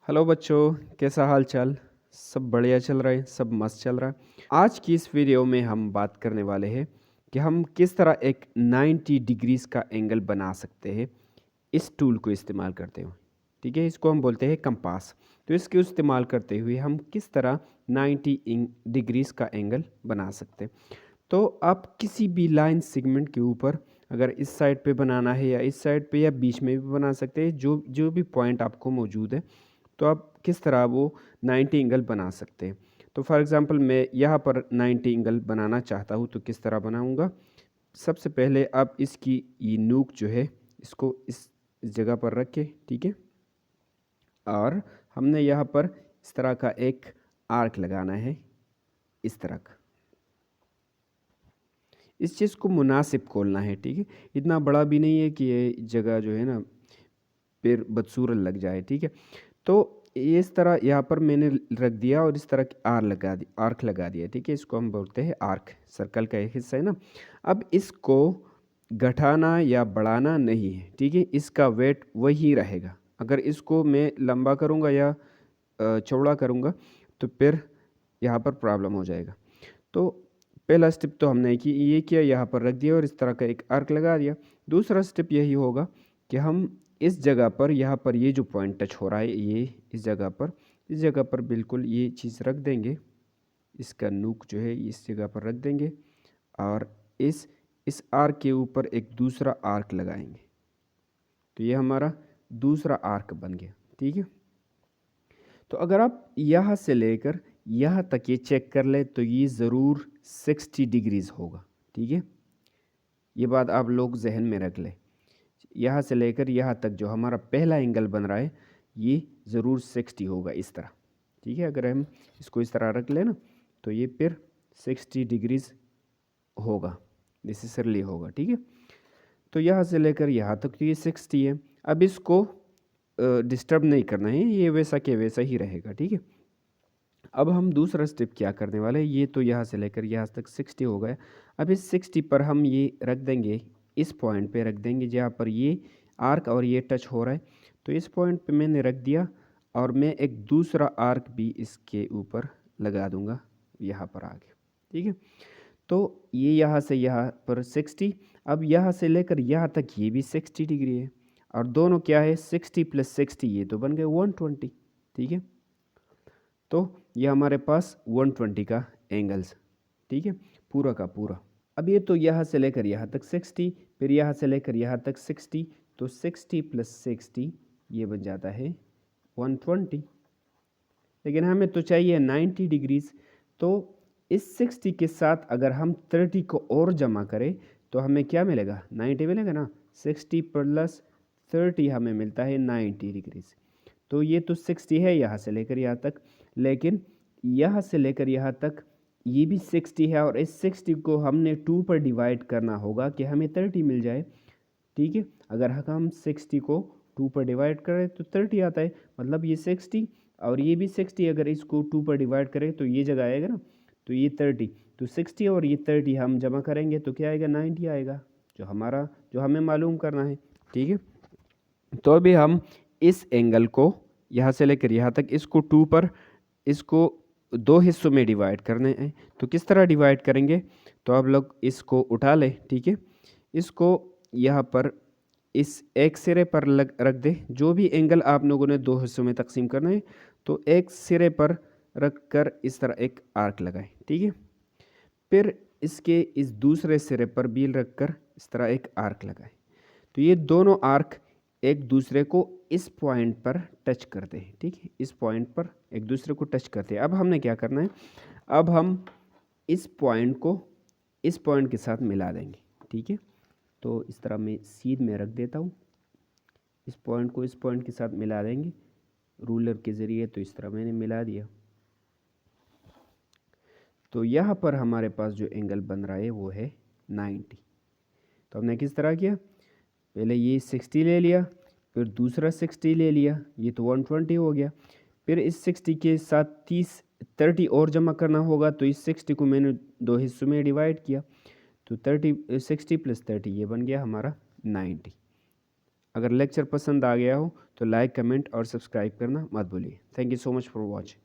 Hello बच्चों, कैसा हाल चाल। सब बढ़िया चल रहा है, सब मस्त चल रहा है। आज की इस वीडियो में हम बात करने वाले हैं कि हम किस तरह एक 90 डिग्रीज का एंगल बना सकते हैं इस टूल को इस्तेमाल करते हुए। ठीक है, इसको हम बोलते हैं कंपास। तो इसके इस्तेमाल करते हुए हम किस तरह 90 डिग्रीज का एंगल बना सकते हैं। तो आप किसी भी लाइन सेगमेंट के ऊपर अगर इस साइड पे बनाना है या इस साइड पे या बीच में भी बना सकते हैं, जो जो भी पॉइंट आपको मौजूद है, तो आप किस तरह वो 90 एंगल बना सकते हैं। तो फॉर एग्ज़ाम्पल मैं यहाँ पर 90 एंगल बनाना चाहता हूँ, तो किस तरह बनाऊँगा। सबसे पहले आप इसकी ये नूक जो है इसको इस जगह पर रखें, ठीक है। और हमने यहाँ पर इस तरह का एक आर्क लगाना है, इस तरह का। इस चीज़ को मुनासिब खोलना है, ठीक है। इतना बड़ा भी नहीं है कि ये जगह जो है ना फिर बदसूरत लग जाए, ठीक है। तो इस तरह यहाँ पर मैंने रख दिया और इस तरह की आर्क लगा दिया, ठीक है। इसको हम बोलते हैं आर्क, सर्कल का एक हिस्सा है ना। अब इसको घटाना या बढ़ाना नहीं है, ठीक है। इसका वेट वही रहेगा। अगर इसको मैं लंबा करूँगा या चौड़ा करूँगा तो फिर यहाँ पर प्रॉब्लम हो जाएगा। तो पहला स्टेप तो हमने ये किया, यहाँ पर रख दिया और इस तरह का एक आर्क लगा दिया। दूसरा स्टेप यही होगा कि हम इस जगह पर, यहाँ पर ये जो पॉइंट टच हो रहा है, ये इस जगह पर बिल्कुल ये चीज़ रख देंगे। इसका नूक जो है इस जगह पर रख देंगे और इस आर्क के ऊपर एक दूसरा आर्क लगाएंगे। तो ये हमारा दूसरा आर्क बन गया, ठीक है। तो अगर आप यहाँ से लेकर यहाँ तक ये चेक कर ले तो ये ज़रूर 60 डिग्रीज़ होगा, ठीक है। ये बात आप लोग जहन में रख लें। यहाँ से लेकर यहाँ तक जो हमारा पहला एंगल बन रहा है ये ज़रूर 60 होगा, इस तरह, ठीक है। अगर हम इसको इस तरह रख लें ना तो ये फिर 60 डिग्रीज़ होगा, नेसेसरली होगा, ठीक है। तो यहाँ से लेकर यहाँ तक तो ये 60 है। अब इसको डिस्टर्ब नहीं करना है, ये वैसा के वैसा ही रहेगा, ठीक है। अब हम दूसरा स्टेप क्या करने वाले हैं, ये तो यहाँ से लेकर यहाँ तक 60 हो गया। अब इस 60 पर हम ये रख देंगे, इस पॉइंट पे रख देंगे जहाँ पर ये आर्क और ये टच हो रहा है। तो इस पॉइंट पे मैंने रख दिया और मैं एक दूसरा आर्क भी इसके ऊपर लगा दूंगा यहाँ पर आगे, ठीक है। तो ये यहाँ से यहाँ पर 60, अब यहाँ से लेकर यहाँ तक ये भी 60 डिग्री है और दोनों क्या है 60 + 60, ये तो बन गए 120, ठीक है। तो ये हमारे पास 120 का एंगल्स, ठीक है, पूरा का पूरा। अब ये तो यहाँ से लेकर यहाँ तक 60, फिर यहाँ से लेकर यहाँ तक 60, तो 60 + 60 ये बन जाता है 120। लेकिन हमें तो चाहिए 90 डिग्रीज। तो इस 60 के साथ अगर हम 30 को और जमा करें तो हमें क्या मिलेगा, 90 मिलेगा ना। 60 + 30 हमें मिलता है 90 डिग्रीज। तो ये तो 60 है यहाँ से लेकर यहाँ तक, लेकिन यहाँ से लेकर यहाँ तक ये भी 60 है और इस 60 को हमने 2 पर डिवाइड करना होगा कि हमें 30 मिल जाए, ठीक है। अगर हम 60 को 2 पर डिवाइड करें तो 30 आता है, मतलब ये 60 और ये भी 60, अगर इसको 2 पर डिवाइड करें तो ये जगह आएगा ना, तो ये 30, तो 60 और ये 30 हम जमा करेंगे तो क्या आएगा, 90 आएगा, जो हमें मालूम करना है, ठीक है। तो अभी हम इस एंगल को यहाँ से लेकर यहाँ तक इसको 2 पर, इसको 2 हिस्सों में डिवाइड करने हैं। तो किस तरह डिवाइड करेंगे, तो आप लोग इसको उठा लें, ठीक है। इसको यहाँ पर इस एक सिरे पर रख दे। जो भी एंगल आप लोगों ने 2 हिस्सों में तकसीम करना है तो एक सिरे पर रख कर इस तरह एक आर्क लगाए, ठीक है। फिर इसके इस दूसरे सिरे पर भी रख कर इस तरह एक आर्क लगाए। तो ये दोनों आर्क एक दूसरे को इस पॉइंट पर टच करते हैं, ठीक है। इस पॉइंट पर एक दूसरे को टच करते हैं। अब हमने क्या करना है, अब हम इस पॉइंट को इस पॉइंट के साथ मिला देंगे, ठीक है। तो इस तरह मैं सीध में रख देता हूँ, इस पॉइंट को इस पॉइंट के साथ मिला देंगे रूलर के ज़रिए। तो इस तरह मैंने मिला दिया। तो यहाँ पर हमारे पास जो एंगल बन रहा है वो है 90। तो हमने किस तरह किया, पहले ये 60 ले लिया, फिर दूसरा 60 ले लिया, ये तो 120 हो गया। फिर इस 60 के साथ 30 और जमा करना होगा, तो इस 60 को मैंने 2 हिस्सों में डिवाइड किया, तो 60 + 30 ये बन गया हमारा 90। अगर लेक्चर पसंद आ गया हो तो लाइक, कमेंट और सब्सक्राइब करना मत भूलिए। Thank you so much for watching.